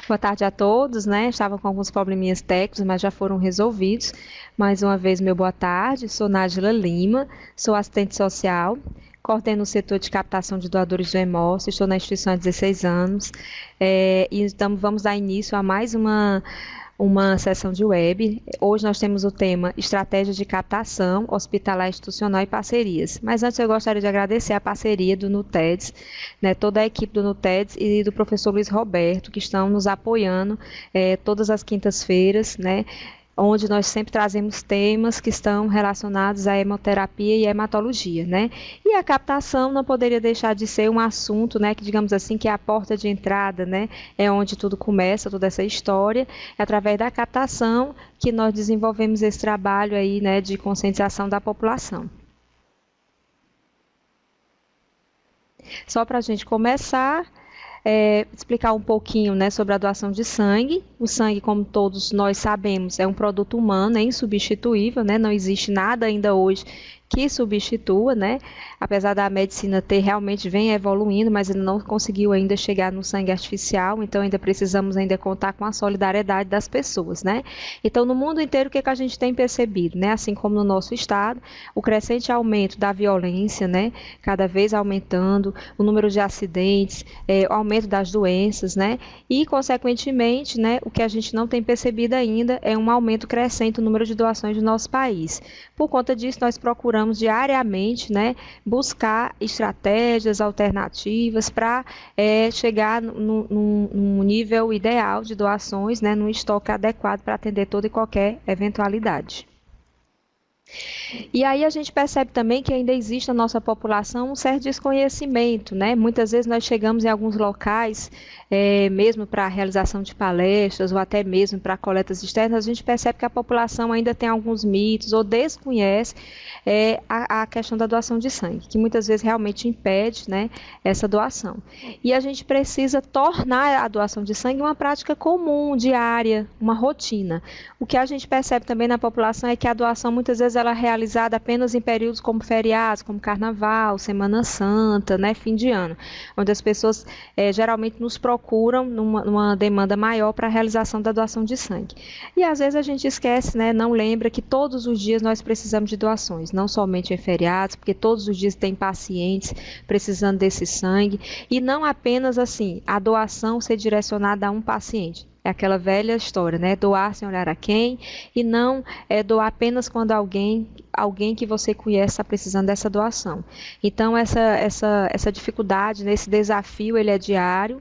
Boa tarde a todos, né? Estava com alguns probleminhas técnicos, mas já foram resolvidos. Mais uma vez, meu boa tarde. Sou Nájila Lima, sou assistente social, coordeno o setor de captação de doadores do Hemócio, estou na instituição há 16 anos. Então, vamos dar início a mais uma sessão de web. Hoje nós temos o tema Estratégias de Captação Hospitalar Institucional e Parcerias. Mas antes eu gostaria de agradecer a parceria do NUTEDS, né, toda a equipe do NUTEDS e do professor Luiz Roberto, que estão nos apoiando todas as quintas-feiras, né, onde nós sempre trazemos temas que estão relacionados à hemoterapia e hematologia, né? E a captação não poderia deixar de ser um assunto, né, que digamos assim, que é a porta de entrada, né? É onde tudo começa, toda essa história, é através da captação que nós desenvolvemos esse trabalho aí, né, de conscientização da população. Só para a gente começar, explicar um pouquinho, né, sobre a doação de sangue. O sangue, como todos nós sabemos, é um produto humano, é insubstituível, né? Não existe nada ainda hoje que substitua, né? Apesar da medicina realmente vem evoluindo, mas ainda não conseguiu ainda chegar no sangue artificial, então ainda precisamos ainda contar com a solidariedade das pessoas, né? Então, no mundo inteiro, o que a gente tem percebido, né? Assim como no nosso estado, o crescente aumento da violência, né? Cada vez aumentando, o número de acidentes, o aumento das doenças, né? E, consequentemente, né, o que a gente não tem percebido ainda é um aumento crescente no número de doações do nosso país. Por conta disso, nós procuramos diariamente, né, buscar estratégias alternativas para chegar num nível ideal de doações, né, num estoque adequado para atender toda e qualquer eventualidade. E aí a gente percebe também que ainda existe na nossa população um certo desconhecimento, né? Muitas vezes nós chegamos em alguns locais, mesmo para a realização de palestras ou até mesmo para coletas externas, a gente percebe que a população ainda tem alguns mitos ou desconhece a questão da doação de sangue, que muitas vezes realmente impede, né, essa doação. E a gente precisa tornar a doação de sangue uma prática comum, diária, uma rotina. O que a gente percebe também na população é que a doação muitas vezes ela é realizada apenas em períodos como feriados, como Carnaval, Semana Santa, né, fim de ano, onde as pessoas geralmente nos procuram numa demanda maior para a realização da doação de sangue. E às vezes a gente esquece, né, não lembra que todos os dias nós precisamos de doações, não somente em feriados, porque todos os dias tem pacientes precisando desse sangue, e não apenas assim, a doação ser direcionada a um paciente. É aquela velha história, né? Doar sem olhar a quem, e não doar apenas quando alguém que você conhece está precisando dessa doação. Então, essa dificuldade, né, esse desafio, ele é diário,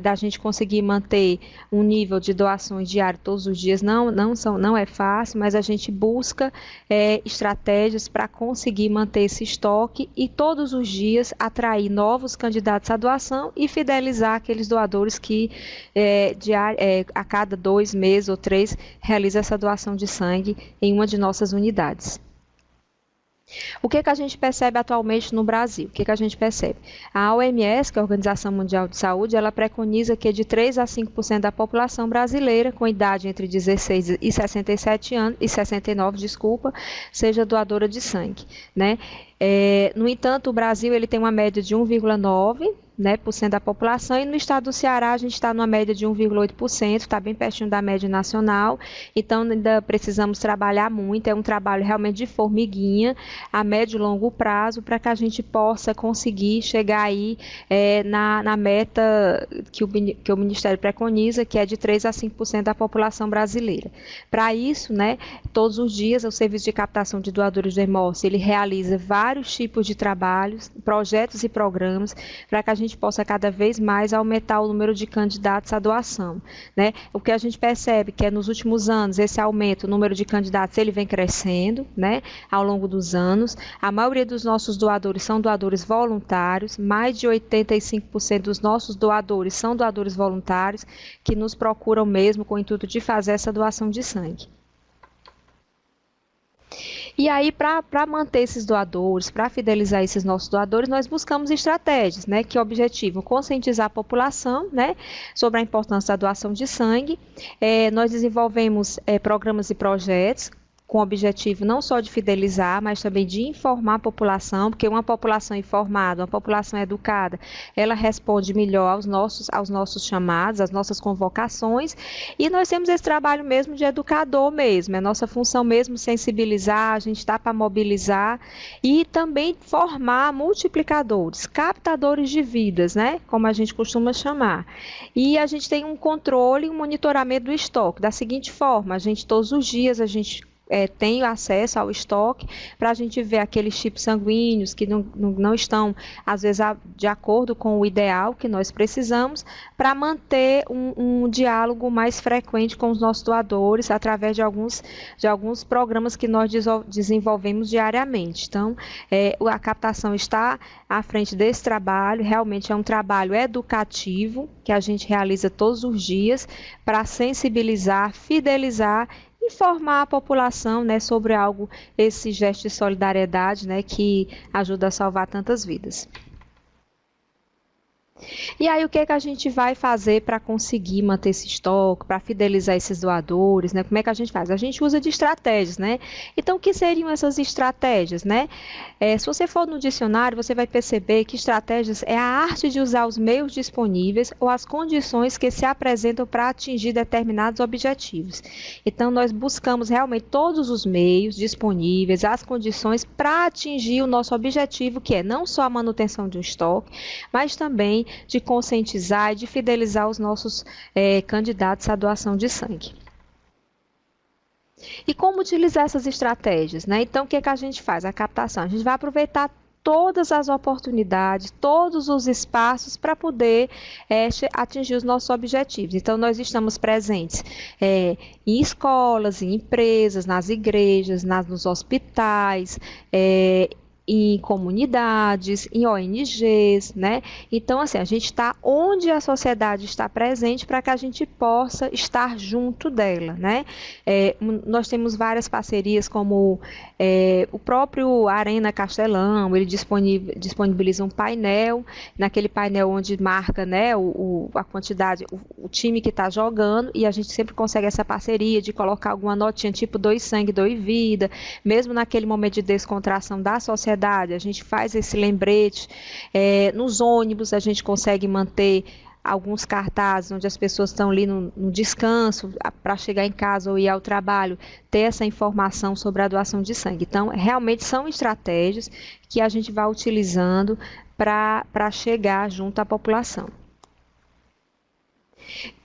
da gente conseguir manter um nível de doações diário todos os dias, não é fácil, mas a gente busca estratégias para conseguir manter esse estoque e todos os dias atrair novos candidatos à doação e fidelizar aqueles doadores que a cada 2 meses ou 3 realiza essa doação de sangue em uma de nossas unidades. O que a gente percebe atualmente no Brasil? O que a gente percebe? A OMS, que é a Organização Mundial de Saúde, ela preconiza que de 3 a 5% da população brasileira, com idade entre 16 e 67 anos, e 69, desculpa, seja doadora de sangue, né? No entanto, o Brasil ele tem uma média de 1,9%, né, por cento da população, e no estado do Ceará a gente está numa média de 1,8%, está bem pertinho da média nacional, então ainda precisamos trabalhar muito, é um trabalho realmente de formiguinha, a médio e longo prazo, para que a gente possa conseguir chegar aí na meta que o Ministério preconiza, que é de 3 a 5% da população brasileira. Para isso, né, todos os dias o Serviço de Captação de Doadores do Hemócio, ele realiza vários tipos de trabalhos, projetos e programas, para que a gente possa cada vez mais aumentar o número de candidatos à doação, né? O que a gente percebe que nos últimos anos esse aumento, o número de candidatos, ele vem crescendo, né, ao longo dos anos. A maioria dos nossos doadores são doadores voluntários, mais de 85% dos nossos doadores são doadores voluntários que nos procuram mesmo com o intuito de fazer essa doação de sangue. E aí, para manter esses doadores, para fidelizar esses nossos doadores, nós buscamos estratégias, né, que objetivam conscientizar a população, né, sobre a importância da doação de sangue. Nós desenvolvemos programas e projetos com o objetivo não só de fidelizar, mas também de informar a população, porque uma população informada, uma população educada, ela responde melhor aos nossos chamados, às nossas convocações, e nós temos esse trabalho mesmo de educador mesmo, é nossa função mesmo sensibilizar, a gente está para mobilizar e também formar multiplicadores, captadores de vidas, né, como a gente costuma chamar. E a gente tem um controle, um monitoramento do estoque, da seguinte forma, a gente todos os dias, a gente tem acesso ao estoque para a gente ver aqueles tipos sanguíneos que não estão, às vezes, de acordo com o ideal que nós precisamos, para manter um diálogo mais frequente com os nossos doadores, através de alguns programas que nós desenvolvemos diariamente. Então, a captação está à frente desse trabalho, realmente é um trabalho educativo, que a gente realiza todos os dias, para sensibilizar, fidelizar, informar a população, né, sobre esse gesto de solidariedade, né, que ajuda a salvar tantas vidas. E aí, o que a gente vai fazer para conseguir manter esse estoque, para fidelizar esses doadores, né? Como é que a gente faz? A gente usa de estratégias, né? Então, o que seriam essas estratégias, né? Se você for no dicionário, você vai perceber que estratégias é a arte de usar os meios disponíveis ou as condições que se apresentam para atingir determinados objetivos. Então, nós buscamos realmente todos os meios disponíveis, as condições para atingir o nosso objetivo, que é não só a manutenção de um estoque, mas também de conscientizar e de fidelizar os nossos candidatos à doação de sangue. E como utilizar essas estratégias, né? Então, o que a gente faz? A captação. A gente vai aproveitar todas as oportunidades, todos os espaços para poder atingir os nossos objetivos. Então, nós estamos presentes em escolas, em empresas, nas igrejas, nos hospitais, em comunidades, em ONGs, né? Então, assim, a gente está onde a sociedade está presente para que a gente possa estar junto dela, né? Nós temos várias parcerias, como o próprio Arena Castelão, ele disponibiliza um painel, naquele painel onde marca, né, a quantidade, o time que está jogando, e a gente sempre consegue essa parceria de colocar alguma notinha, tipo doe sangue, doe vida, mesmo naquele momento de descontração da sociedade, a gente faz esse lembrete. Nos ônibus a gente consegue manter alguns cartazes onde as pessoas estão ali no descanso para chegar em casa ou ir ao trabalho, ter essa informação sobre a doação de sangue. Então, realmente são estratégias que a gente vai utilizando para chegar junto à população.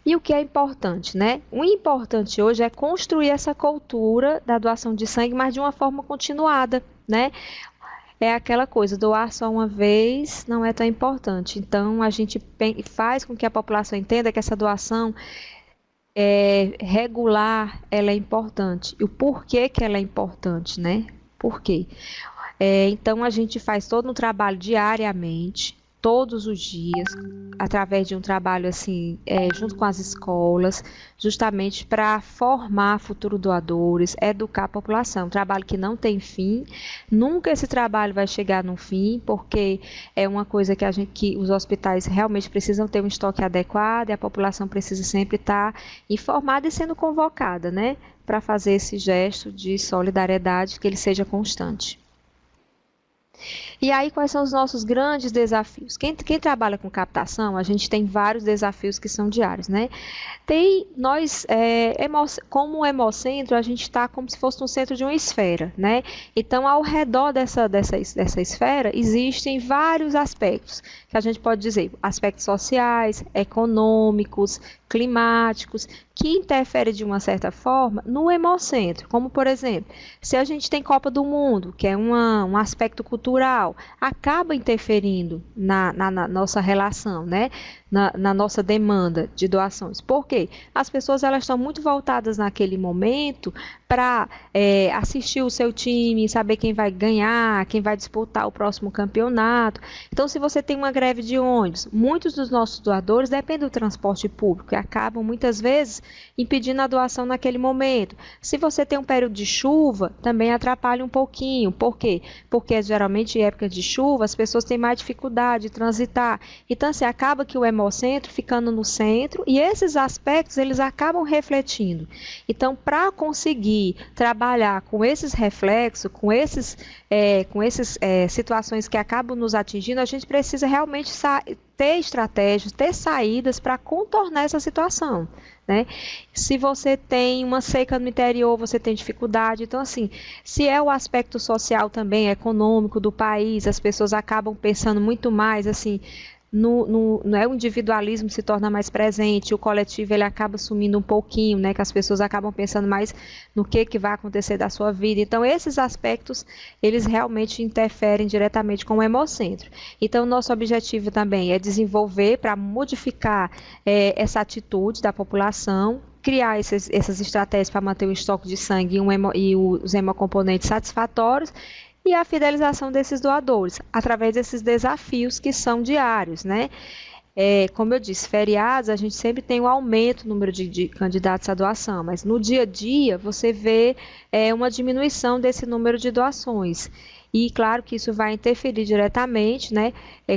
E o que é importante, né? O importante hoje é construir essa cultura da doação de sangue, mas de uma forma continuada, né? É aquela coisa, doar só uma vez não é tão importante. Então, a gente faz com que a população entenda que essa doação regular, ela é importante. E o porquê que ela é importante, né? Por quê? Então, a gente faz todo um trabalho diariamente, todos os dias, através de um trabalho assim, junto com as escolas, justamente para formar futuros doadores, educar a população. Um trabalho que não tem fim, nunca esse trabalho vai chegar no fim, porque é uma coisa que os hospitais realmente precisam ter um estoque adequado e a população precisa sempre estar informada e sendo convocada, né, para fazer esse gesto de solidariedade, que ele seja constante. E aí, quais são os nossos grandes desafios? Quem trabalha com captação, a gente tem vários desafios que são diários, né? Como um hemocentro, a gente está como se fosse no centro de uma esfera, né? Então, ao redor dessa esfera, existem vários aspectos, que a gente pode dizer, aspectos sociais, econômicos, climáticos, que interferem de uma certa forma no hemocentro, como por exemplo, se a gente tem Copa do Mundo, que é um aspecto cultural, acaba interferindo na nossa relação, né? Na nossa demanda de doações. Por quê? As pessoas elas estão muito voltadas naquele momento para assistir o seu time, saber quem vai ganhar, quem vai disputar o próximo campeonato. Então, se você tem uma greve de ônibus, muitos dos nossos doadores dependem do transporte público, acabam muitas vezes impedindo a doação naquele momento. Se você tem um período de chuva, também atrapalha um pouquinho. Por quê? Porque geralmente em época de chuva as pessoas têm mais dificuldade de transitar. Então, assim, acaba que o hemocentro ficando no centro e esses aspectos eles acabam refletindo. Então, para conseguir trabalhar com esses reflexos, com essas situações que acabam nos atingindo, a gente precisa realmente ter estratégias, ter saídas para contornar essa situação, né? Se você tem uma seca no interior, você tem dificuldade. Então, assim, se é o aspecto social também, econômico do país, as pessoas acabam pensando muito mais, assim, o individualismo se torna mais presente, o coletivo ele acaba sumindo um pouquinho, né, que as pessoas acabam pensando mais no que vai acontecer da sua vida. Então, esses aspectos, eles realmente interferem diretamente com o hemocentro. Então, nosso objetivo também é desenvolver para modificar essa atitude da população, criar essas estratégias para manter o estoque de sangue e os hemocomponentes satisfatórios, e a fidelização desses doadores, através desses desafios que são diários, né? Como eu disse, feriados, a gente sempre tem um aumento no número de candidatos à doação, mas no dia a dia você vê uma diminuição desse número de doações. E claro que isso vai interferir diretamente, né,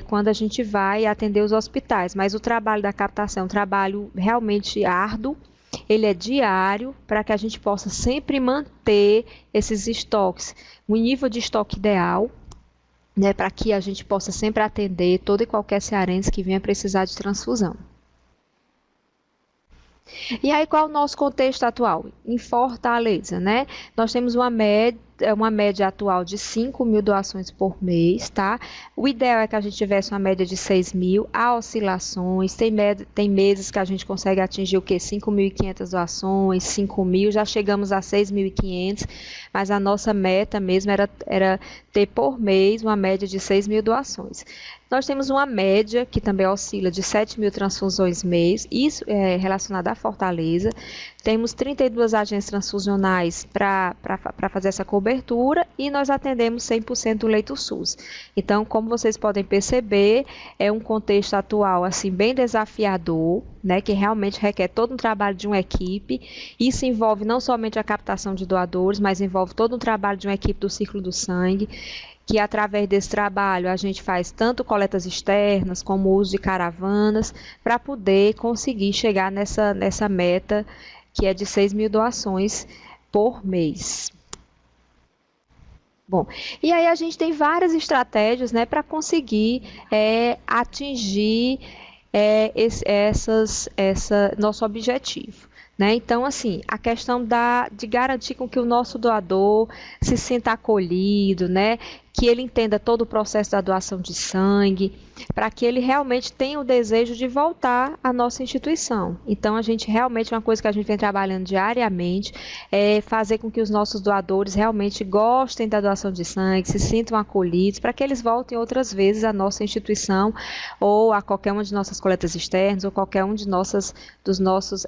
quando a gente vai atender os hospitais, mas o trabalho da captação é um trabalho realmente árduo. Ele é diário para que a gente possa sempre manter esses estoques, um nível de estoque ideal, né, para que a gente possa sempre atender todo e qualquer cearense que venha precisar de transfusão. E aí, qual é o nosso contexto atual? Em Fortaleza, né? Nós temos uma média atual de 5.000 doações por mês, tá? O ideal é que a gente tivesse uma média de 6.000, há oscilações, tem meses que a gente consegue atingir o quê? 5.500 doações, 5.000, já chegamos a 6.500, mas a nossa meta mesmo era ter por mês uma média de 6.000 doações. Nós temos uma média que também oscila de 7.000 transfusões mês, isso é relacionado à Fortaleza. Temos 32 agências transfusionais para fazer essa cobertura e nós atendemos 100% do leito SUS. Então, como vocês podem perceber, é um contexto atual assim bem desafiador, né, que realmente requer todo um trabalho de uma equipe. Isso envolve não somente a captação de doadores, mas envolve todo um trabalho de uma equipe do ciclo do sangue, que através desse trabalho a gente faz tanto coletas externas como o uso de caravanas para poder conseguir chegar nessa meta que é de 6.000 doações por mês. Bom, e aí a gente tem várias estratégias, né, para conseguir atingir nosso objetivo. Né? Então, assim, a questão de garantir com que o nosso doador se sinta acolhido, né? Que ele entenda todo o processo da doação de sangue, para que ele realmente tenha o desejo de voltar à nossa instituição. Então, a gente realmente, uma coisa que a gente vem trabalhando diariamente, é fazer com que os nossos doadores realmente gostem da doação de sangue, se sintam acolhidos, para que eles voltem outras vezes à nossa instituição, ou a qualquer uma de nossas coletas externas, ou qualquer um dos nossos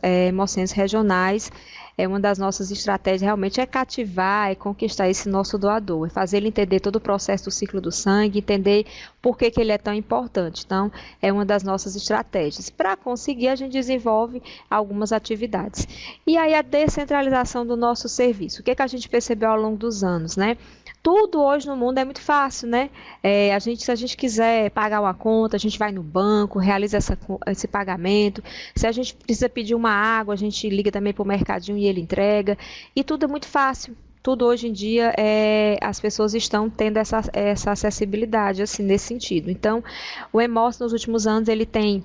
hemocentros regionais. Uma das nossas estratégias realmente é cativar e conquistar esse nosso doador, fazer ele entender todo o processo do ciclo do sangue, entender por que ele é tão importante. Então, é uma das nossas estratégias. Para conseguir, a gente desenvolve algumas atividades. E aí, a descentralização do nosso serviço. O que a gente percebeu ao longo dos anos, né? Tudo hoje no mundo é muito fácil, né? Se a gente quiser pagar uma conta, a gente vai no banco, realiza esse pagamento. Se a gente precisa pedir uma água, a gente liga também para o mercadinho e ele entrega. E tudo é muito fácil. Tudo hoje em dia, as pessoas estão tendo essa acessibilidade, assim, nesse sentido. Então, o Hemócio, nos últimos anos, ele tem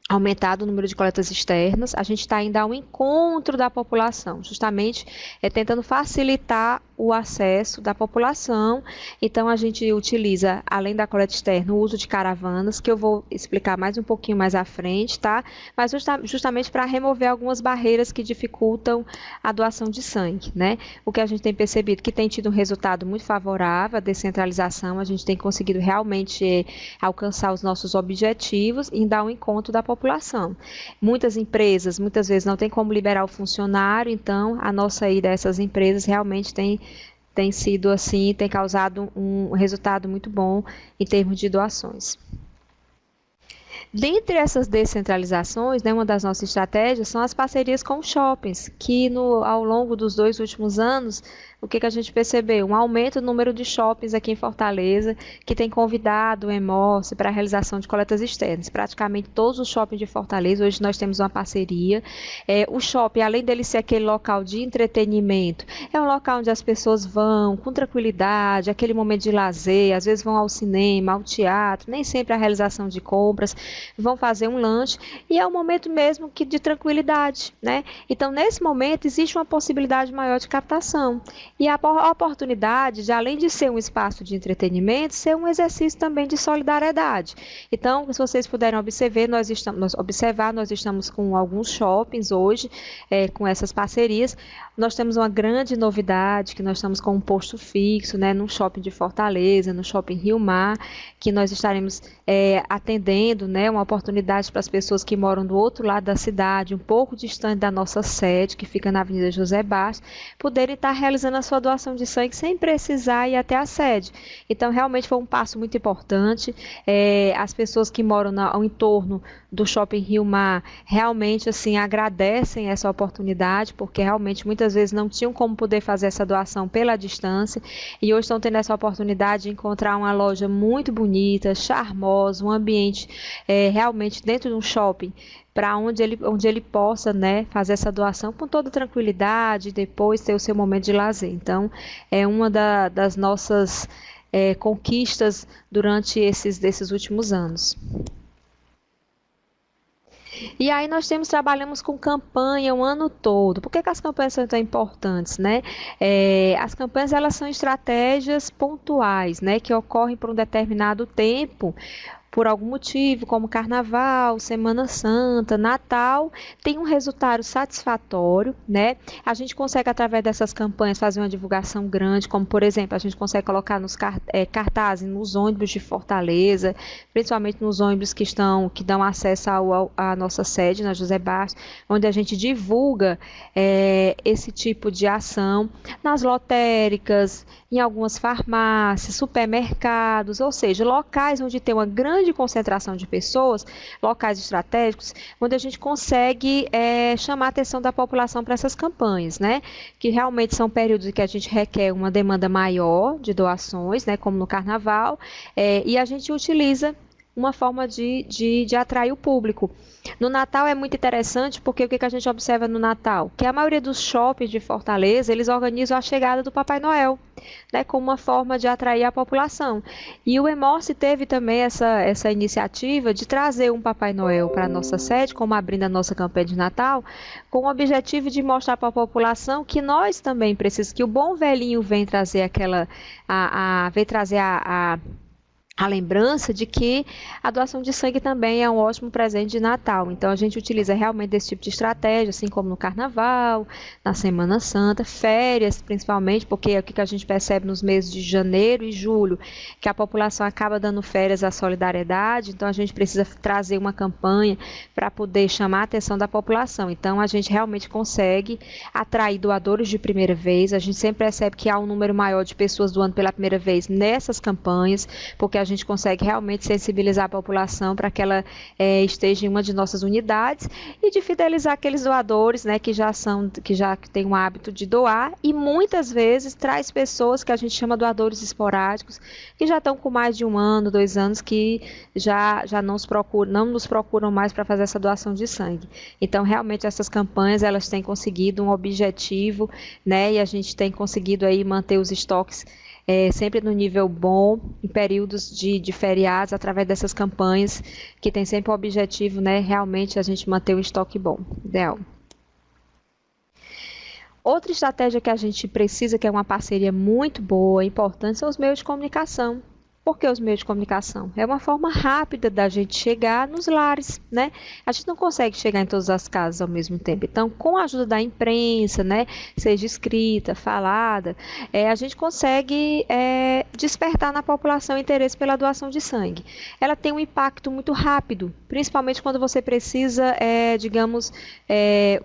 aumentado o número de coletas externas. A gente está indo ao encontro da população, justamente tentando facilitar o acesso da população. Então, a gente utiliza, além da coleta externa, o uso de caravanas, que eu vou explicar mais um pouquinho mais à frente, tá? Mas justamente para remover algumas barreiras que dificultam a doação de sangue, né? O que a gente tem percebido que tem tido um resultado muito favorável, a descentralização, a gente tem conseguido realmente alcançar os nossos objetivos e dar um encontro da população. Muitas empresas, muitas vezes, não tem como liberar o funcionário, então a nossa ida a essas empresas realmente tem sido assim, tem causado um resultado muito bom em termos de doações. Dentre essas descentralizações, né, uma das nossas estratégias são as parcerias com shoppings, que ao longo dos 2 últimos anos, o que a gente percebeu? Um aumento no número de shoppings aqui em Fortaleza, que tem convidado o EMORSE para a realização de coletas externas. Praticamente todos os shoppings de Fortaleza, hoje nós temos uma parceria. O shopping, além dele ser aquele local de entretenimento, é um local onde as pessoas vão com tranquilidade, aquele momento de lazer, às vezes vão ao cinema, ao teatro, nem sempre a realização de compras, vão fazer um lanche, e é um momento mesmo de tranquilidade, né? Então, nesse momento, existe uma possibilidade maior de captação. E a oportunidade de, além de ser um espaço de entretenimento, ser um exercício também de solidariedade. Então, se vocês puderem observar, nós estamos com alguns shoppings hoje, com essas parcerias. Nós temos uma grande novidade, que nós estamos com um posto fixo, né, no shopping de Fortaleza, no shopping Rio Mar, que nós estaremos atendendo, né, uma oportunidade para as pessoas que moram do outro lado da cidade, um pouco distante da nossa sede, que fica na Avenida José Bastos, poderem estar realizando a sua doação de sangue sem precisar ir até a sede. Então, realmente foi um passo muito importante. As pessoas que moram ao entorno do Shopping Rio Mar realmente assim agradecem essa oportunidade, porque realmente muitas vezes não tinham como poder fazer essa doação pela distância, e hoje estão tendo essa oportunidade de encontrar uma loja muito bonita, charmosa, um ambiente realmente dentro de um shopping, para onde ele possa, né, fazer essa doação com toda tranquilidade e depois ter o seu momento de lazer. Então, é uma das nossas conquistas durante desses últimos anos. E aí nós trabalhamos com campanha o ano todo. Por que as campanhas são tão importantes, né? As campanhas, elas são estratégias pontuais, né, que ocorrem por um determinado tempo, por algum motivo, como Carnaval, Semana Santa, Natal, tem um resultado satisfatório, né? A gente consegue, através dessas campanhas, fazer uma divulgação grande, como, por exemplo, a gente consegue colocar nos cartazes nos ônibus de Fortaleza, principalmente nos ônibus que dão acesso à nossa sede, na José Bastos, onde a gente divulga esse tipo de ação, nas lotéricas, em algumas farmácias, supermercados, ou seja, locais onde tem uma grande concentração de pessoas, locais estratégicos, onde a gente consegue chamar a atenção da população para essas campanhas, né? Que realmente são períodos em que a gente requer uma demanda maior de doações, né? Como no Carnaval, e a gente utiliza uma forma de atrair o público. No Natal é muito interessante, porque o que a gente observa no Natal? Que a maioria dos shoppings de Fortaleza, eles organizam a chegada do Papai Noel, né, como uma forma de atrair a população. E o EMORSE teve também essa iniciativa de trazer um Papai Noel para a nossa sede, como abrindo a nossa campanha de Natal, com o objetivo de mostrar para a população que nós também precisamos, que o bom velhinho vem trazer a lembrança de que a doação de sangue também é um ótimo presente de Natal. Então, a gente utiliza realmente desse tipo de estratégia, assim como no Carnaval, na Semana Santa, férias, principalmente, porque é o que a gente percebe nos meses de janeiro e julho, que a população acaba dando férias à solidariedade. Então, a gente precisa trazer uma campanha para poder chamar a atenção da população. Então, a gente realmente consegue atrair doadores de primeira vez. A gente sempre percebe que há um número maior de pessoas doando pela primeira vez nessas campanhas, porque a gente consegue realmente sensibilizar a população para que ela esteja em uma de nossas unidades, e de fidelizar aqueles doadores, né, que já têm o hábito de doar, e muitas vezes traz pessoas que a gente chama doadores esporádicos, que já estão com mais de 1 ano, 2 anos, que já não nos procuram mais para fazer essa doação de sangue. Então, realmente, essas campanhas, elas têm conseguido um objetivo, né, e a gente tem conseguido aí manter os estoques sempre no nível bom, em períodos de feriados, através dessas campanhas, que tem sempre o objetivo, né, realmente a gente manter o estoque bom, ideal. Outra estratégia que a gente precisa, que é uma parceria muito boa, importante, são os meios de comunicação. Por que os meios de comunicação? É uma forma rápida da gente chegar nos lares, né? A gente não consegue chegar em todas as casas ao mesmo tempo. Então, com a ajuda da imprensa, né, seja escrita, falada, a gente consegue despertar na população interesse pela doação de sangue. Ela tem um impacto muito rápido, principalmente quando você precisa, digamos,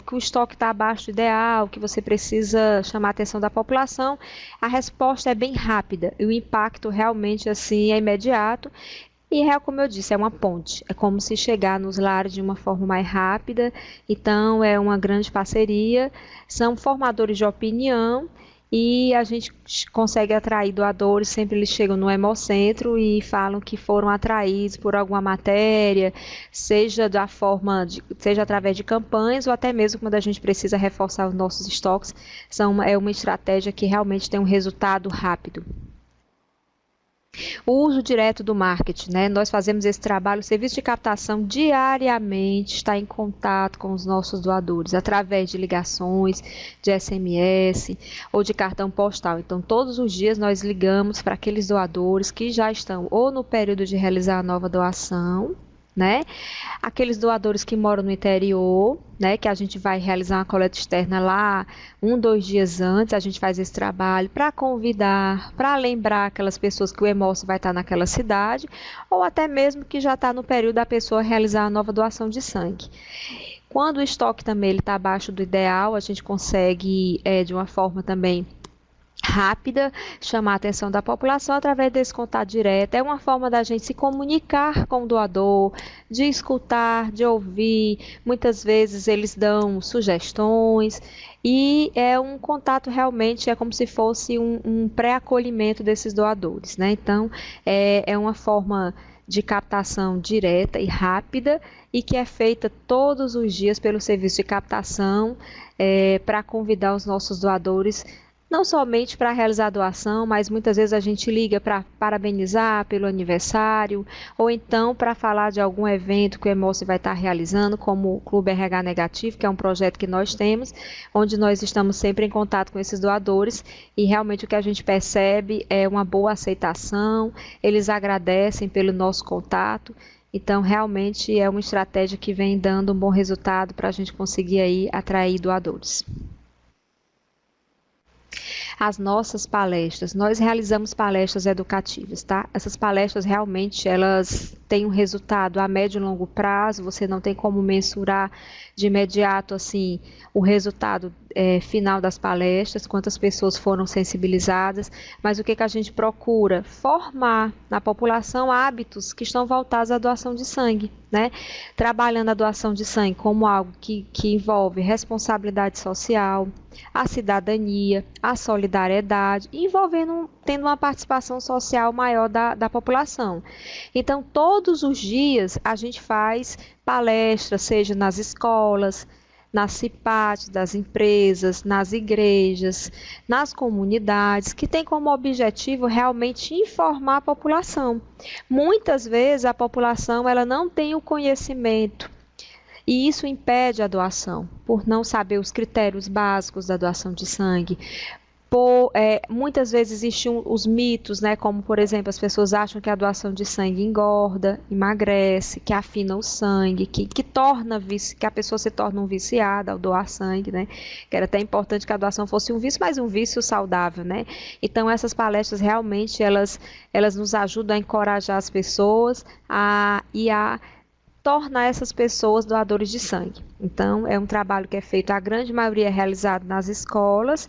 que o estoque está abaixo do ideal, que você precisa chamar a atenção da população. A resposta é bem rápida e o impacto realmente assim é imediato. E é como eu disse, é uma ponte, é como se chegar nos lares de uma forma mais rápida, então é uma grande parceria, são formadores de opinião e a gente consegue atrair doadores, sempre eles chegam no Hemocentro e falam que foram atraídos por alguma matéria, seja através de campanhas ou até mesmo quando a gente precisa reforçar os nossos estoques, é uma estratégia que realmente tem um resultado rápido. O uso direto do marketing, né? Nós fazemos esse trabalho, o serviço de captação diariamente está em contato com os nossos doadores, através de ligações, de SMS ou de cartão postal. Então, todos os dias nós ligamos para aqueles doadores que já estão ou no período de realizar a nova doação, né? Aqueles doadores que moram no interior, né, que a gente vai realizar uma coleta externa lá 2 dias antes, a gente faz esse trabalho para convidar, para lembrar aquelas pessoas que o Hemócio vai estar naquela cidade, ou até mesmo que já está no período da pessoa realizar a nova doação de sangue. Quando o estoque também está abaixo do ideal, a gente consegue, de uma forma também rápida, chamar a atenção da população através desse contato direto. É uma forma da gente se comunicar com o doador, de escutar, de ouvir. Muitas vezes eles dão sugestões e é um contato realmente, é como se fosse um pré-acolhimento desses doadores, né? Então, é uma forma de captação direta e rápida e que é feita todos os dias pelo serviço de captação para convidar os nossos doadores não somente para realizar a doação, mas muitas vezes a gente liga para parabenizar pelo aniversário, ou então para falar de algum evento que o Hemócio vai estar realizando, como o Clube RH Negativo, que é um projeto que nós temos, onde nós estamos sempre em contato com esses doadores, e realmente o que a gente percebe é uma boa aceitação, eles agradecem pelo nosso contato. Então, realmente é uma estratégia que vem dando um bom resultado para a gente conseguir aí atrair doadores. As nossas palestras, nós realizamos palestras educativas, tá? Essas palestras realmente, elas têm um resultado a médio e longo prazo, você não tem como mensurar de imediato, assim, o resultado final das palestras, quantas pessoas foram sensibilizadas, mas o que a gente procura? Formar na população hábitos que estão voltados à doação de sangue, né? Trabalhando a doação de sangue como algo que envolve responsabilidade social, a cidadania, a solidariedade, tendo uma participação social maior da população. Então, todos os dias a gente faz palestras, seja nas escolas, nas CIPATs das empresas, nas igrejas, nas comunidades, que tem como objetivo realmente informar a população. Muitas vezes a população ela não tem o conhecimento e isso impede a doação, por não saber os critérios básicos da doação de sangue. Muitas vezes existem os mitos, né, como por exemplo as pessoas acham que a doação de sangue engorda, emagrece, que afina o sangue, que a pessoa se torna um viciado ao doar sangue, né, que era até importante que a doação fosse um vício, mas um vício saudável, né. Então essas palestras realmente elas nos ajudam a encorajar as pessoas a tornar essas pessoas doadores de sangue. Então é um trabalho que é feito, a grande maioria é realizado nas escolas,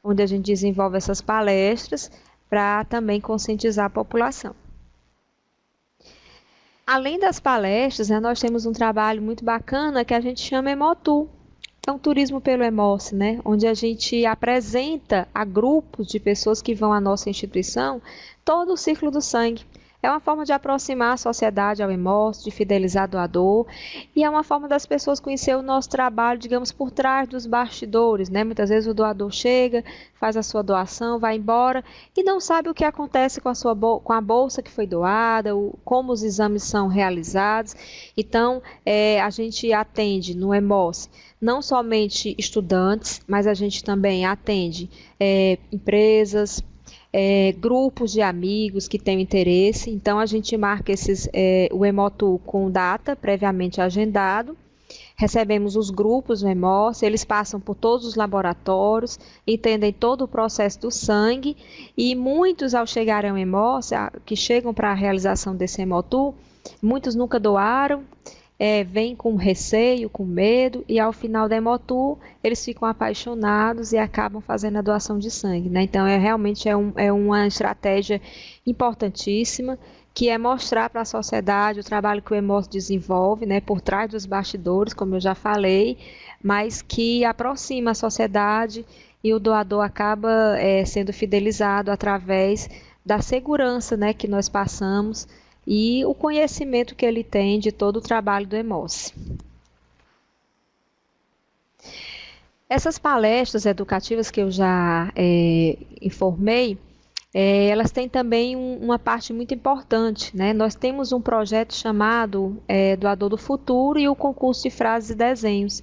onde a gente desenvolve essas palestras para também conscientizar a população. Além das palestras, né, nós temos um trabalho muito bacana que a gente chama Hemotour. É um turismo pelo Hemócio, né, onde a gente apresenta a grupos de pessoas que vão à nossa instituição todo o ciclo do sangue. É uma forma de aproximar a sociedade ao Hemócio, de fidelizar o doador, e é uma forma das pessoas conhecer o nosso trabalho, digamos, por trás dos bastidores, né? Muitas vezes o doador chega, faz a sua doação, vai embora e não sabe o que acontece com a bolsa que foi doada, como os exames são realizados. Então, a gente atende no Hemócio não somente estudantes, mas a gente também atende empresas, grupos de amigos que têm interesse. Então a gente marca o Hemotour com data previamente agendado, recebemos os grupos do Hemócio, eles passam por todos os laboratórios, entendem todo o processo do sangue e muitos ao chegarem ao Hemócio, que chegam para a realização desse Hemotour, muitos nunca doaram vêm com receio, com medo, e ao final da Hemotour, eles ficam apaixonados e acabam fazendo a doação de sangue, né? Então, realmente é uma estratégia importantíssima, que é mostrar para a sociedade o trabalho que o Hemos desenvolve, né, por trás dos bastidores, como eu já falei, mas que aproxima a sociedade e o doador acaba sendo fidelizado através da segurança, né, que nós passamos e o conhecimento que ele tem de todo o trabalho do Hemos. Essas palestras educativas que eu já informei, elas têm também uma parte muito importante, né? Nós temos um projeto chamado Doador do Futuro e o concurso de frases e desenhos.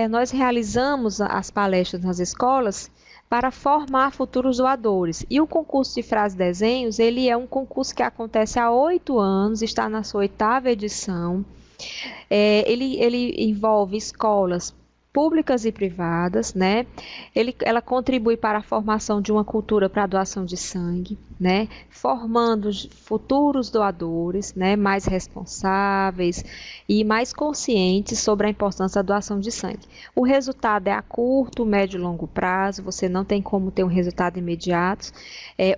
Nós realizamos as palestras nas escolas para formar futuros doadores. E o concurso de frases e desenhos, ele é um concurso que acontece há 8 anos, está na sua 8ª edição. Ele envolve escolas públicas e privadas, né? Ela contribui para a formação de uma cultura para a doação de sangue, né? Formando futuros doadores, né? Mais responsáveis e mais conscientes sobre a importância da doação de sangue. O resultado é a curto, médio e longo prazo, você não tem como ter um resultado imediato.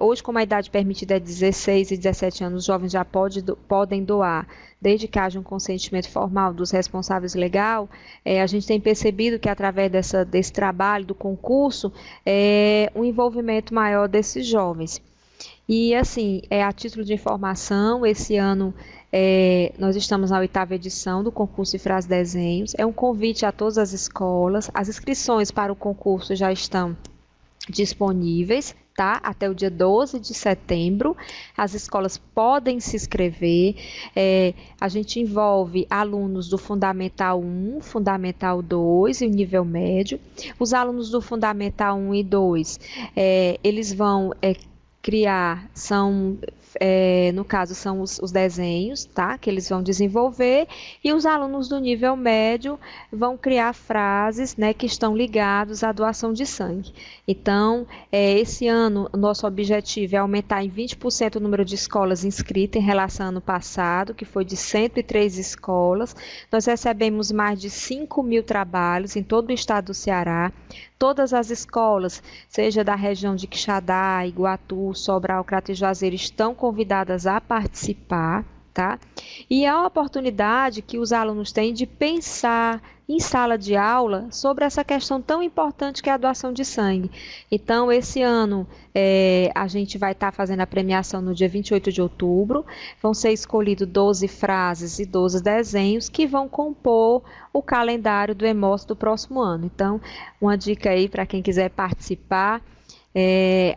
Hoje, como a idade permitida é 16 e 17 anos, os jovens já podem doar, desde que haja um consentimento formal dos responsáveis legal. A gente tem percebido que através desse trabalho, do concurso, um envolvimento maior desses jovens. E assim, a título de informação, esse ano nós estamos na 8ª edição do concurso de frases e desenhos. É um convite a todas as escolas. As inscrições para o concurso já estão disponíveis, tá? Até o dia 12 de setembro, as escolas podem se inscrever. A gente envolve alunos do Fundamental 1, Fundamental 2 e o nível médio. Os alunos do Fundamental 1 e 2, eles vão criar, no caso, são os desenhos, tá? Que eles vão desenvolver, e os alunos do nível médio vão criar frases, né, que estão ligados à doação de sangue. Então, esse ano, o nosso objetivo é aumentar em 20% o número de escolas inscritas em relação ao ano passado, que foi de 103 escolas. Nós recebemos mais de 5.000 trabalhos em todo o estado do Ceará. Todas as escolas, seja da região de Quixadá, Iguatu, Sobral, Crato e Juazeiro, estão convidadas a participar, tá? E é uma oportunidade que os alunos têm de pensar em sala de aula sobre essa questão tão importante que é a doação de sangue. Então, esse ano, a gente vai estar fazendo a premiação no dia 28 de outubro. Vão ser escolhidos 12 frases e 12 desenhos que vão compor o calendário do Hemos do próximo ano. Então, uma dica aí para quem quiser participar.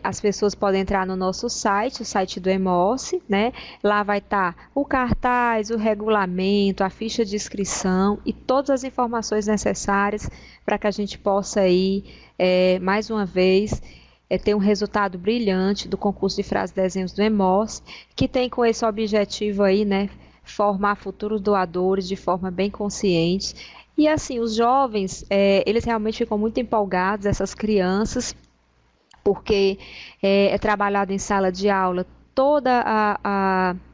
As pessoas podem entrar no nosso site, o site do Hemos, né? Lá vai estar o cartaz, o regulamento, a ficha de inscrição e todas as informações necessárias para que a gente possa aí, mais uma vez, ter um resultado brilhante do concurso de frases e desenhos do Hemos, que tem com esse objetivo aí, né? Formar futuros doadores de forma bem consciente. E assim, os jovens, eles realmente ficam muito empolgados, essas crianças, porque é trabalhado em sala de aula toda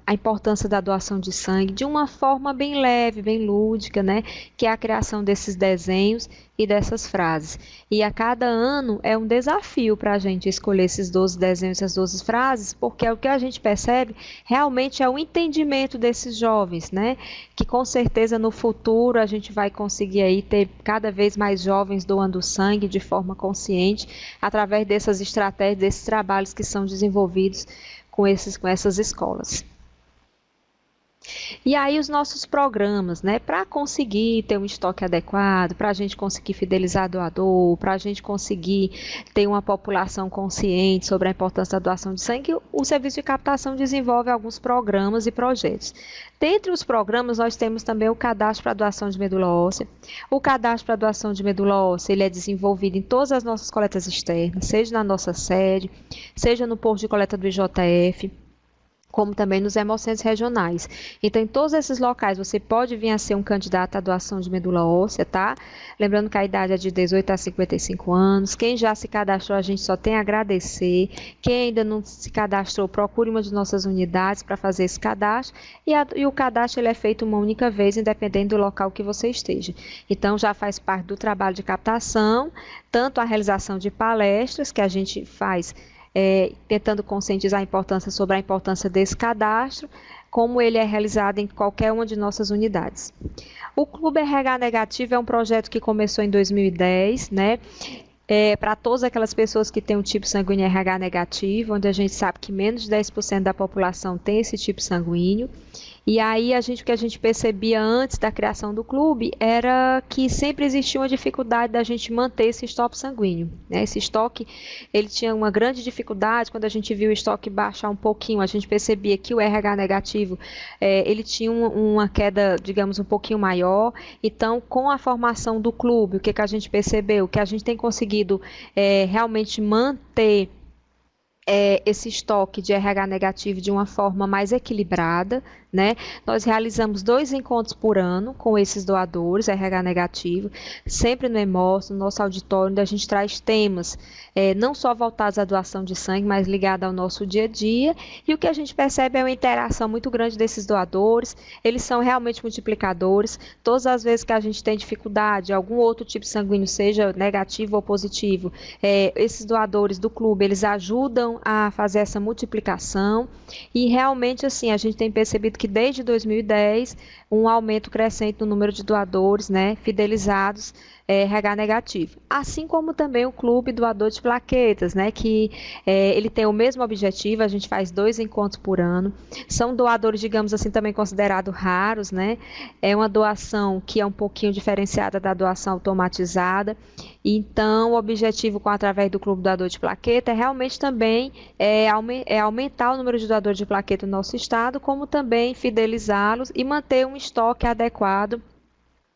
a importância da doação de sangue de uma forma bem leve, bem lúdica, né? Que é a criação desses desenhos e dessas frases. E a cada ano é um desafio para a gente escolher esses 12 desenhos, essas 12 frases, porque o que a gente percebe realmente é o entendimento desses jovens, né? Que com certeza no futuro a gente vai conseguir aí ter cada vez mais jovens doando sangue de forma consciente, através dessas estratégias, desses trabalhos que são desenvolvidos com essas escolas. E aí os nossos programas, né, para conseguir ter um estoque adequado, para a gente conseguir fidelizar doador, para a gente conseguir ter uma população consciente sobre a importância da doação de sangue, o Serviço de Captação desenvolve alguns programas e projetos. Dentre os programas, nós temos também o cadastro para doação de medula óssea. O cadastro para doação de medula óssea, ele é desenvolvido em todas as nossas coletas externas, seja na nossa sede, seja no posto de coleta do IJF. como também nos hemocentros regionais. Então, em todos esses locais, você pode vir a ser um candidato à doação de medula óssea, tá? Lembrando que a idade é de 18 a 55 anos. Quem já se cadastrou, a gente só tem a agradecer. Quem ainda não se cadastrou, procure uma de nossas unidades para fazer esse cadastro. E o cadastro ele é feito uma única vez, independente do local que você esteja. Então, já faz parte do trabalho de captação, tanto a realização de palestras, que a gente faz tentando conscientizar sobre a importância desse cadastro, como ele é realizado em qualquer uma de nossas unidades. O Clube RH Negativo é um projeto que começou em 2010, né? Para todas aquelas pessoas que têm um tipo sanguíneo RH negativo, onde a gente sabe que menos de 10% da população tem esse tipo sanguíneo. E aí o que a gente percebia antes da criação do clube era que sempre existia uma dificuldade da gente manter esse estoque sanguíneo, né? Esse estoque, ele tinha uma grande dificuldade. Quando a gente viu o estoque baixar um pouquinho, a gente percebia que o RH negativo, ele tinha uma queda, digamos, um pouquinho maior. Então, com a formação do clube, o que a gente percebeu? Que a gente tem conseguido realmente manter esse estoque de RH negativo de uma forma mais equilibrada, né? Nós realizamos 2 encontros por ano com esses doadores RH negativo, sempre no EMOS, no nosso auditório, onde a gente traz temas não só voltados à doação de sangue, mas ligados ao nosso dia a dia. E o que a gente percebe é uma interação muito grande desses doadores. Eles são realmente multiplicadores. Todas as vezes que a gente tem dificuldade, algum outro tipo sanguíneo, seja negativo ou positivo, esses doadores do clube, eles ajudam a fazer essa multiplicação. E realmente, assim, a gente tem percebido que desde 2010, um aumento crescente no número de doadores, né, fidelizados, RH negativo. Assim como também o Clube Doador de Plaquetas, né, que ele tem o mesmo objetivo. A gente faz 2 encontros por ano. São doadores, digamos assim, também considerados raros, né? É uma doação que é um pouquinho diferenciada da doação automatizada. Então, o objetivo através do Clube Doador de Plaqueta é realmente também aumentar o número de doadores de plaqueta no nosso estado, como também fidelizá-los e manter um estoque adequado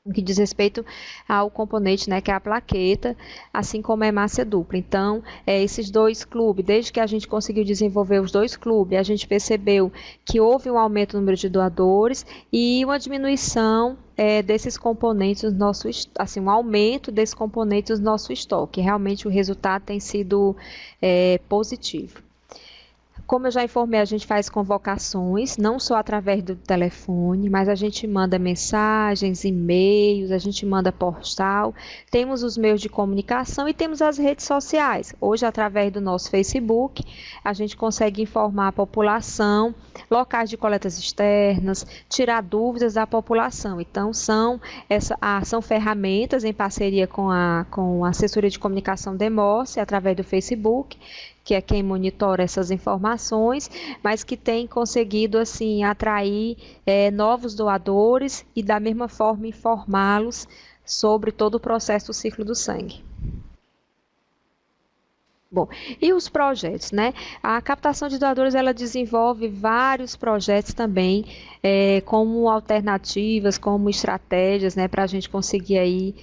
no que diz respeito ao componente, né, que é a plaqueta, assim como a hemácia dupla. Então, esses 2 clubes, desde que a gente conseguiu desenvolver os 2 clubes, a gente percebeu que houve um aumento no número de doadores e uma diminuição desses componentes no nosso, assim, um aumento desses componentes no nosso estoque. Realmente o resultado tem sido positivo. Como eu já informei, a gente faz convocações, não só através do telefone, mas a gente manda mensagens, e-mails, a gente manda postal, temos os meios de comunicação e temos as redes sociais. Hoje, através do nosso Facebook, a gente consegue informar a população, locais de coletas externas, tirar dúvidas da população. Então, são ferramentas em parceria com a assessoria de comunicação da EMOS, através do Facebook, que é quem monitora essas informações, mas que tem conseguido assim atrair novos doadores e da mesma forma informá-los sobre todo o processo do ciclo do sangue. Bom, e os projetos, né? A captação de doadores, ela desenvolve vários projetos também, como alternativas, como estratégias, né, para a gente conseguir aí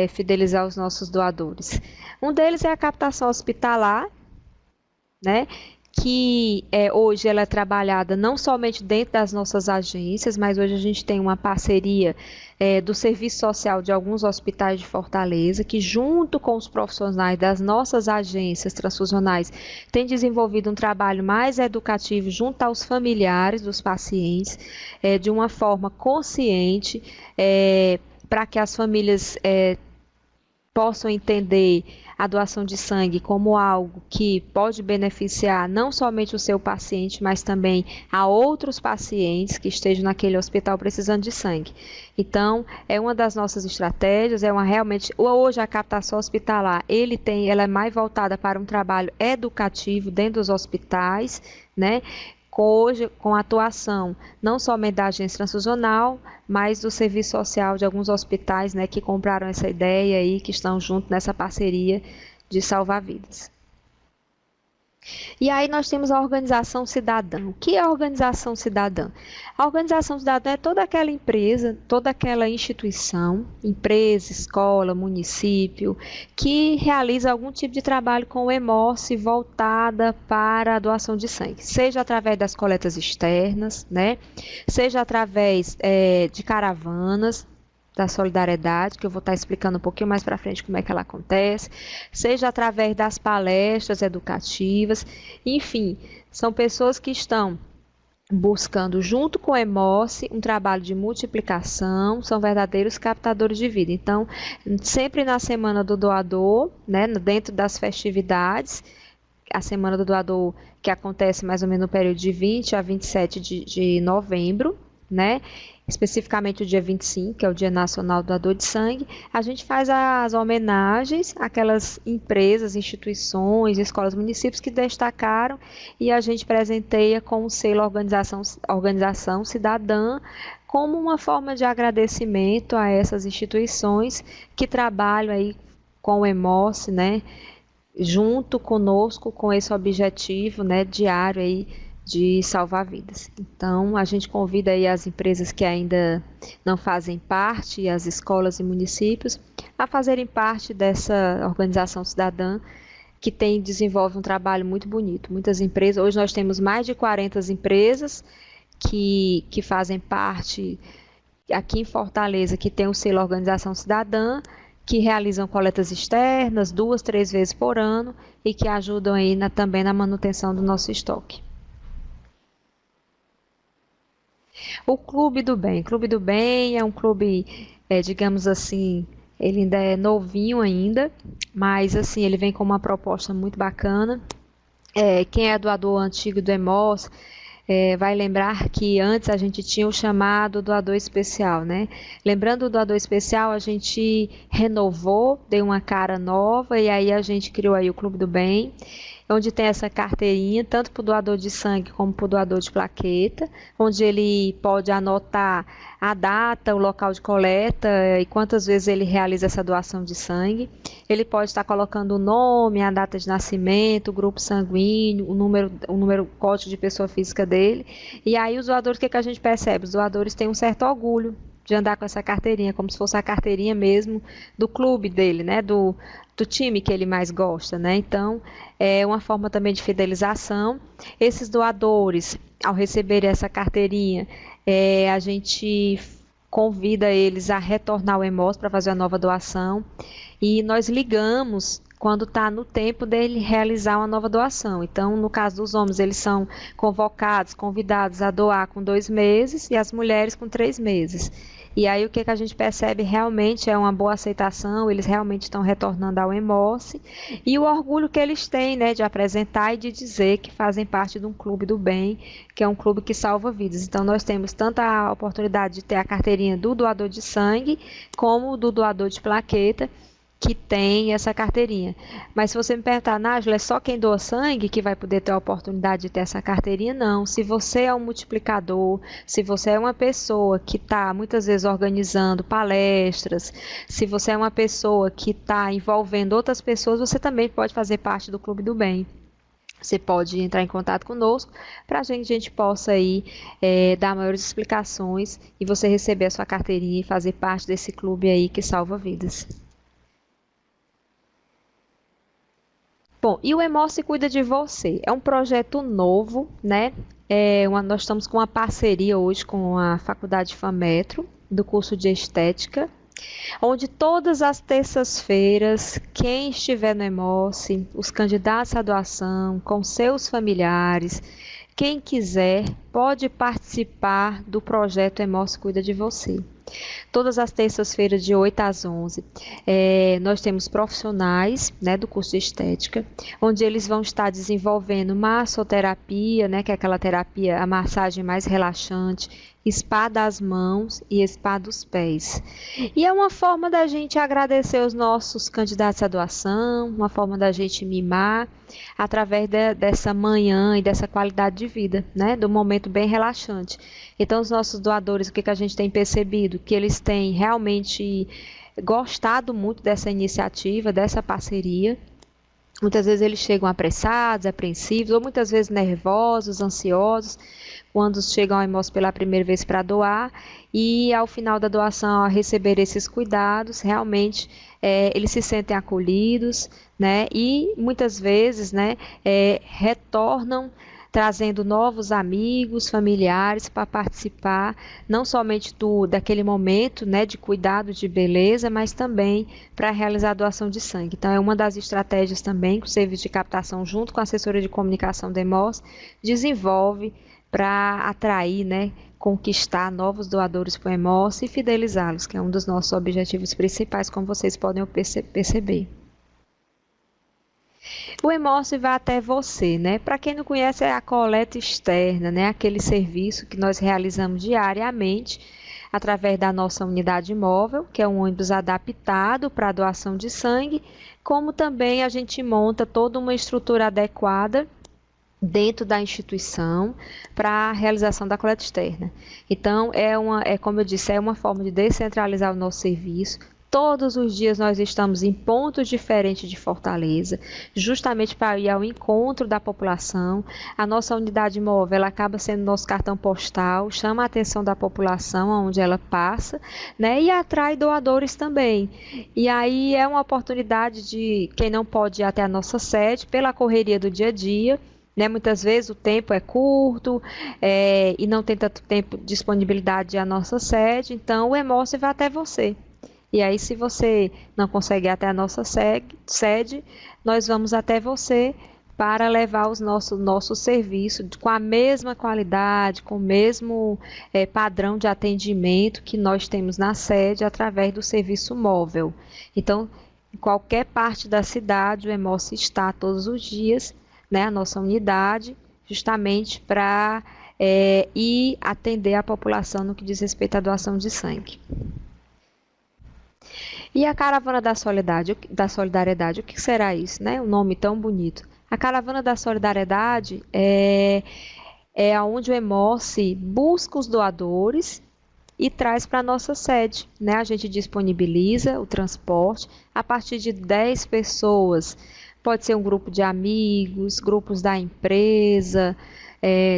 fidelizar os nossos doadores. Um deles é a captação hospitalar, né, que hoje ela é trabalhada não somente dentro das nossas agências, mas hoje a gente tem uma parceria do Serviço Social de alguns hospitais de Fortaleza, que junto com os profissionais das nossas agências transfusionais tem desenvolvido um trabalho mais educativo junto aos familiares dos pacientes, de uma forma consciente, para que as famílias possam entender a doação de sangue como algo que pode beneficiar não somente o seu paciente, mas também a outros pacientes que estejam naquele hospital precisando de sangue. Então, é uma das nossas estratégias, realmente, hoje a captação hospitalar, ela é mais voltada para um trabalho educativo dentro dos hospitais, né? Hoje, com a atuação não somente da agência transfusional, mas do serviço social de alguns hospitais, né, que compraram essa ideia e que estão junto nessa parceria de salvar vidas. E aí nós temos a organização cidadã. O que é a organização cidadã? A organização cidadã é toda aquela empresa, toda aquela instituição, empresa, escola, município, que realiza algum tipo de trabalho com o Hemorce voltada para a doação de sangue, seja através das coletas externas, né? Seja através de caravanas da solidariedade, que eu vou estar explicando um pouquinho mais para frente como é que ela acontece, seja através das palestras educativas, enfim, são pessoas que estão buscando, junto com o Hemorce, um trabalho de multiplicação, são verdadeiros captadores de vida. Então, sempre na Semana do Doador, né, dentro das festividades, a Semana do Doador, que acontece mais ou menos no período de 20 a 27 de novembro, né? Especificamente o dia 25, que é o Dia Nacional do Doador de Sangue, a gente faz as homenagens àquelas empresas, instituições, escolas, municípios que destacaram e a gente presenteia com o selo Organização Cidadã como uma forma de agradecimento a essas instituições que trabalham aí com o Hemorce, né? Junto conosco com esse objetivo, né, diário aí de salvar vidas. Então, a gente convida aí as empresas que ainda não fazem parte, e as escolas e municípios, a fazerem parte dessa organização cidadã que desenvolve um trabalho muito bonito. Muitas empresas, hoje nós temos mais de 40 empresas que fazem parte aqui em Fortaleza, que tem o selo Organização Cidadã, que realizam coletas externas 2, 3 vezes por ano e que ajudam aí também na manutenção do nosso estoque. O Clube do Bem. O Clube do Bem é um clube, digamos assim, ele ainda é novinho ainda, mas assim, ele vem com uma proposta muito bacana. Quem é doador antigo do Hemorce vai lembrar que antes a gente tinha o chamado doador especial, né? Lembrando do doador especial, a gente renovou, deu uma cara nova e aí a gente criou aí o Clube do Bem, onde tem essa carteirinha, tanto para o doador de sangue como para o doador de plaqueta, onde ele pode anotar a data, o local de coleta e quantas vezes ele realiza essa doação de sangue. Ele pode estar colocando o nome, a data de nascimento, o grupo sanguíneo, o número código de pessoa física dele. E aí os doadores, o que a gente percebe? Os doadores têm um certo orgulho de andar com essa carteirinha, como se fosse a carteirinha mesmo do clube dele, né? Do time que ele mais gosta, né? Então, é uma forma também de fidelização. Esses doadores, ao receberem essa carteirinha, a gente convida eles a retornar ao Hemorce para fazer a nova doação e nós ligamos quando está no tempo dele realizar uma nova doação. Então, no caso dos homens, eles são convidados a doar com 2 meses e as mulheres com 3 meses. E aí o que a gente percebe realmente é uma boa aceitação, eles realmente estão retornando ao Hemorce e o orgulho que eles têm, né, de apresentar e de dizer que fazem parte de um clube do bem, que é um clube que salva vidas. Então nós temos tanto a oportunidade de ter a carteirinha do doador de sangue, como do doador de plaqueta, que tem essa carteirinha. Mas se você me perguntar, Nájila, é só quem doa sangue que vai poder ter a oportunidade de ter essa carteirinha? Não. Se você é um multiplicador, se você é uma pessoa que está muitas vezes organizando palestras, se você é uma pessoa que está envolvendo outras pessoas, você também pode fazer parte do Clube do Bem. Você pode entrar em contato conosco para a gente possa aí dar maiores explicações e você receber a sua carteirinha e fazer parte desse clube aí que salva vidas. Bom, e o Hemorce Cuida de Você? É um projeto novo, né? Nós estamos com uma parceria hoje com a Faculdade FAMetro, do curso de Estética, onde todas as terças-feiras, quem estiver no Hemorce, os candidatos à doação, com seus familiares, quem quiser, pode participar do projeto Hemorce Cuida de Você. Todas as terças-feiras, de 8 às 11, nós temos profissionais, né, do curso de estética, onde eles vão estar desenvolvendo massoterapia, né, que é aquela terapia, a massagem mais relaxante, spa das mãos e spa dos pés. E é uma forma da gente agradecer os nossos candidatos à doação, uma forma da gente mimar através dessa manhã e dessa qualidade de vida, né, do momento bem relaxante. Então, os nossos doadores, o que a gente tem percebido? Que eles têm realmente gostado muito dessa iniciativa, dessa parceria. Muitas vezes eles chegam apressados, apreensivos, ou muitas vezes nervosos, ansiosos, quando chegam ao Emoce pela primeira vez para doar, e ao final da doação, ao receber esses cuidados, realmente eles se sentem acolhidos, né? E muitas vezes, né, retornam trazendo novos amigos, familiares para participar, não somente daquele momento, né, de cuidado de beleza, mas também para realizar a doação de sangue. Então, é uma das estratégias também que o Serviço de Captação, junto com a assessoria de comunicação da Emoce, desenvolve para atrair, né, conquistar novos doadores para o Emoce e fidelizá-los, que é um dos nossos objetivos principais, como vocês podem perceber. O Emoce vai até você, né? Para quem não conhece, é a coleta externa, né? Aquele serviço que nós realizamos diariamente através da nossa unidade móvel, que é um ônibus adaptado para a doação de sangue, como também a gente monta toda uma estrutura adequada dentro da instituição para a realização da coleta externa. Então, como eu disse, é uma forma de descentralizar o nosso serviço. Todos os dias nós estamos em pontos diferentes de Fortaleza, justamente para ir ao encontro da população. A nossa unidade móvel ela acaba sendo nosso cartão postal, chama a atenção da população onde ela passa, né, e atrai doadores também. E aí é uma oportunidade de quem não pode ir até a nossa sede, pela correria do dia a dia, né, muitas vezes o tempo é curto e não tem tanto tempo de disponibilidade à nossa sede, então o Emoce vai até você. E aí, se você não consegue ir até a nossa sede, nós vamos até você para levar o nosso serviço com a mesma qualidade, com o mesmo padrão de atendimento que nós temos na sede através do serviço móvel. Então, em qualquer parte da cidade, o Emoce está todos os dias, né, a nossa unidade, justamente para ir atender a população no que diz respeito à doação de sangue. E a Caravana da Solidariedade, o que será isso, né? Um nome tão bonito. A Caravana da Solidariedade é onde o Emoce busca os doadores e traz para a nossa sede, né? A gente disponibiliza o transporte a partir de 10 pessoas. Pode ser um grupo de amigos, grupos da empresa,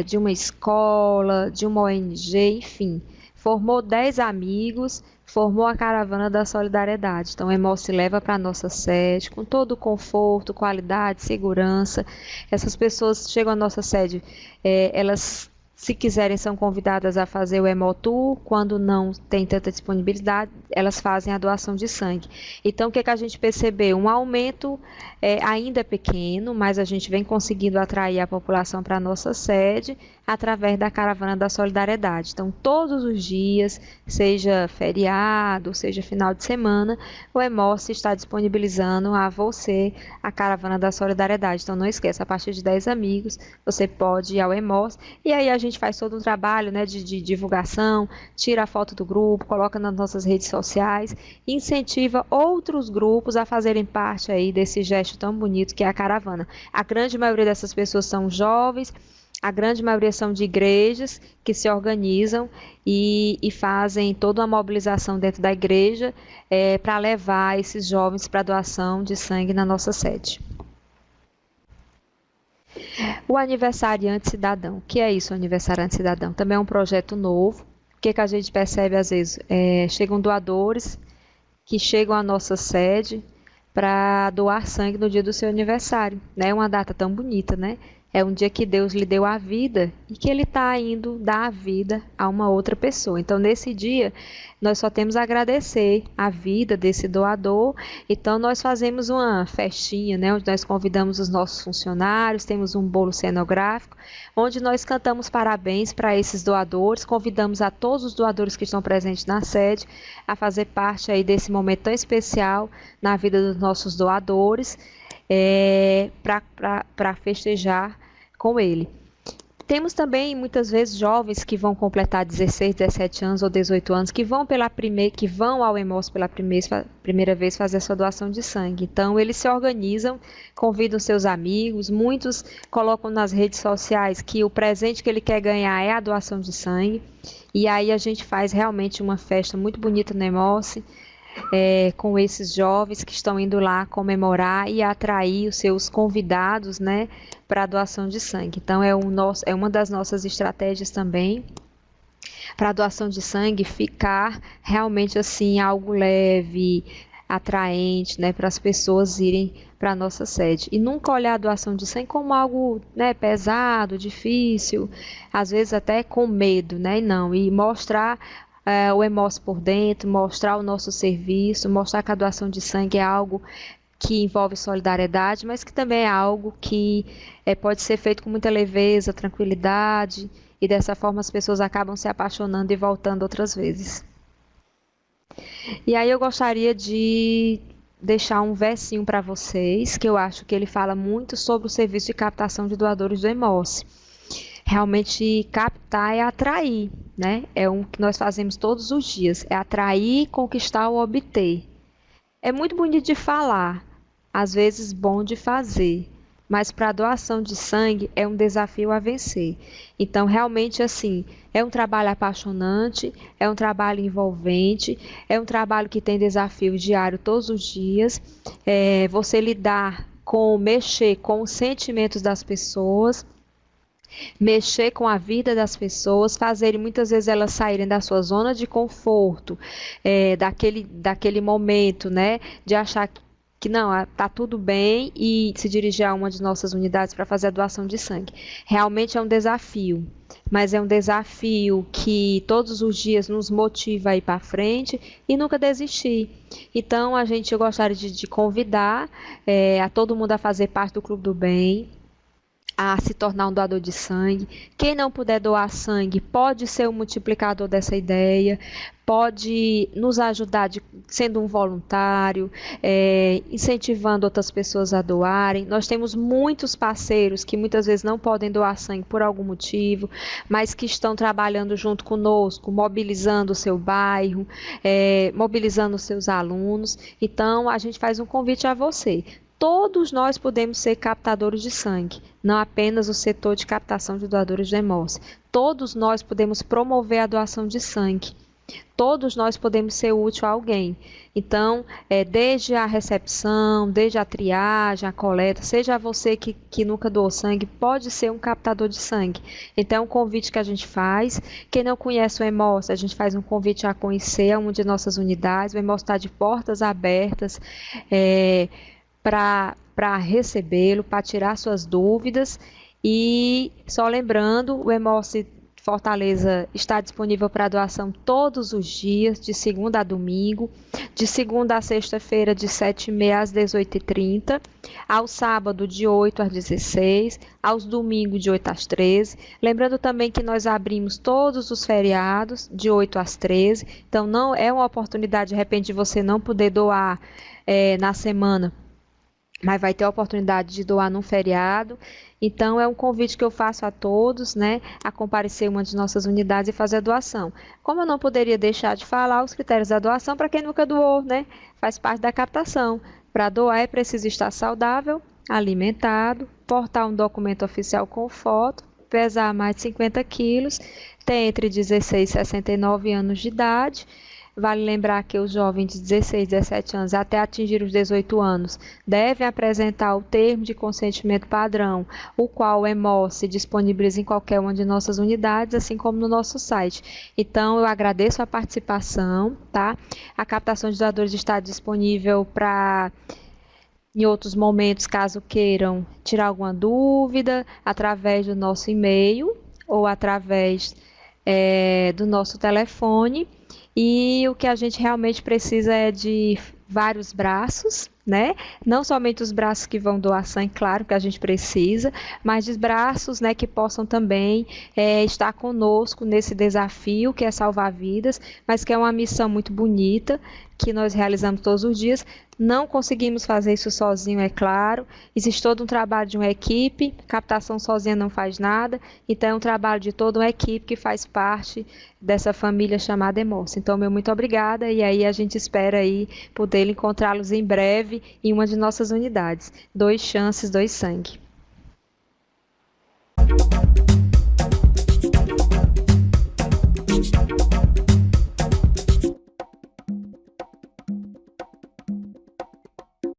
de uma escola, de uma ONG, enfim. Formou 10 amigos, formou a Caravana da Solidariedade. Então, o Emoce leva para a nossa sede, com todo o conforto, qualidade, segurança. Essas pessoas chegam à nossa sede, elas, se quiserem, são convidadas a fazer o Hemotour. Quando não tem tanta disponibilidade, elas fazem a doação de sangue. Então, o que a gente percebeu? Um aumento ainda pequeno, mas a gente vem conseguindo atrair a população para a nossa sede através da Caravana da Solidariedade. Então, todos os dias, seja feriado, seja final de semana, o Emoce está disponibilizando a você a Caravana da Solidariedade. Então, não esqueça, a partir de 10 amigos, você pode ir ao Emoce, e aí a gente faz todo um trabalho, né, de divulgação, tira a foto do grupo, coloca nas nossas redes sociais, incentiva outros grupos a fazerem parte aí desse gesto tão bonito que é a caravana. A grande maioria dessas pessoas são jovens, a grande maioria são de igrejas que se organizam e fazem toda uma mobilização dentro da igreja para levar esses jovens para a doação de sangue na nossa sede. O Aniversariante Cidadão. O que é isso, o Aniversariante Cidadão? Também é um projeto novo. O que a gente percebe às vezes? Chegam doadores que chegam à nossa sede para doar sangue no dia do seu aniversário. É uma data tão bonita, né? É um dia que Deus lhe deu a vida e que Ele está indo dar a vida a uma outra pessoa. Então, nesse dia, nós só temos a agradecer a vida desse doador. Então, nós fazemos uma festinha, né, onde nós convidamos os nossos funcionários, temos um bolo cenográfico, onde nós cantamos parabéns para esses doadores, convidamos a todos os doadores que estão presentes na sede a fazer parte aí desse momento tão especial na vida dos nossos doadores, para festejar com ele. Temos também muitas vezes jovens que vão completar 16, 17 anos ou 18 anos, que vão ao Emoce pela primeira vez fazer a sua doação de sangue. Então eles se organizam, convidam seus amigos, muitos colocam nas redes sociais que o presente que ele quer ganhar é a doação de sangue. E aí a gente faz realmente uma festa muito bonita no Emoce. com esses jovens que estão indo lá comemorar e atrair os seus convidados, né, para a doação de sangue. Então, é uma das nossas estratégias também para a doação de sangue ficar realmente assim algo leve, atraente, né, para as pessoas irem para a nossa sede. E nunca olhar a doação de sangue como algo, né, pesado, difícil, às vezes até com medo, né, e mostrar o Hemócio por dentro, mostrar o nosso serviço, mostrar que a doação de sangue é algo que envolve solidariedade, mas que também é algo que pode ser feito com muita leveza, tranquilidade, e dessa forma as pessoas acabam se apaixonando e voltando outras vezes. E aí eu gostaria de deixar um versinho para vocês, que eu acho que ele fala muito sobre o serviço de captação de doadores do Hemócio. Realmente captar é atrair, né? É um que nós fazemos todos os dias, é atrair, conquistar ou obter. É muito bonito de falar, às vezes bom de fazer, mas para a doação de sangue é um desafio a vencer. Então, realmente, assim, é um trabalho apaixonante, é um trabalho envolvente, é um trabalho que tem desafio diário todos os dias. Você lidar mexer com os sentimentos das pessoas, mexer com a vida das pessoas, fazerem muitas vezes elas saírem da sua zona de conforto, daquele momento, né, de achar que não, está tudo bem e se dirigir a uma de nossas unidades para fazer a doação de sangue. Realmente é um desafio, mas é um desafio que todos os dias nos motiva a ir para frente e nunca desistir. Então, eu gostaria de convidar a todo mundo a fazer parte do Clube do Bem, a se tornar um doador de sangue. Quem não puder doar sangue pode ser um multiplicador dessa ideia, pode nos ajudar sendo um voluntário, incentivando outras pessoas a doarem. Nós temos muitos parceiros que muitas vezes não podem doar sangue por algum motivo, mas que estão trabalhando junto conosco, mobilizando o seu bairro, mobilizando os seus alunos. Então, a gente faz um convite a você. Todos nós podemos ser captadores de sangue, não apenas o setor de captação de doadores de Hemócio. Todos nós podemos promover a doação de sangue. Todos nós podemos ser útil a alguém. Então, desde a recepção, desde a triagem, a coleta, seja você que nunca doou sangue, pode ser um captador de sangue. Então, é um convite que a gente faz. Quem não conhece o Hemócio, a gente faz um convite a conhecer uma de nossas unidades. O Hemócio está de portas abertas, para recebê-lo, para tirar suas dúvidas. E só lembrando, o Hemócio Fortaleza está disponível para doação todos os dias, de segunda a domingo, de segunda a sexta-feira, de 7h30 às 18h30, ao sábado, de 8 às 16, aos domingos, de 8 às 13. Lembrando também que nós abrimos todos os feriados, de 8 às 13. Então, não é uma oportunidade, de repente, de você não poder doar na semana, mas vai ter a oportunidade de doar num feriado. Então, é um convite que eu faço a todos, né, a comparecer em uma de nossas unidades e fazer a doação. Como eu não poderia deixar de falar os critérios da doação para quem nunca doou, né, faz parte da captação. Para doar é preciso estar saudável, alimentado, portar um documento oficial com foto, pesar mais de 50 quilos, ter entre 16 e 69 anos de idade. Vale lembrar que os jovens de 16, 17 anos até atingir os 18 anos devem apresentar o termo de consentimento padrão, o qual o Hemócio disponibiliza em qualquer uma de nossas unidades, assim como no nosso site. Então, eu agradeço a participação, tá? A captação de doadores está disponível em outros momentos, caso queiram tirar alguma dúvida, através do nosso e-mail ou através do nosso telefone. E o que a gente realmente precisa é de vários braços, né? Não somente os braços que vão doar sangue, claro que a gente precisa, mas de braços, né, que possam também estar conosco nesse desafio que é salvar vidas, mas que é uma missão muito bonita que nós realizamos todos os dias. Não conseguimos fazer isso sozinho, é claro. Existe todo um trabalho de uma equipe, captação sozinha não faz nada, então é um trabalho de toda uma equipe que faz parte dessa família chamada Hemócio. Então, meu muito obrigada, e aí a gente espera aí poder encontrá-los em breve em uma de nossas unidades. 2 chances, 2 sangue.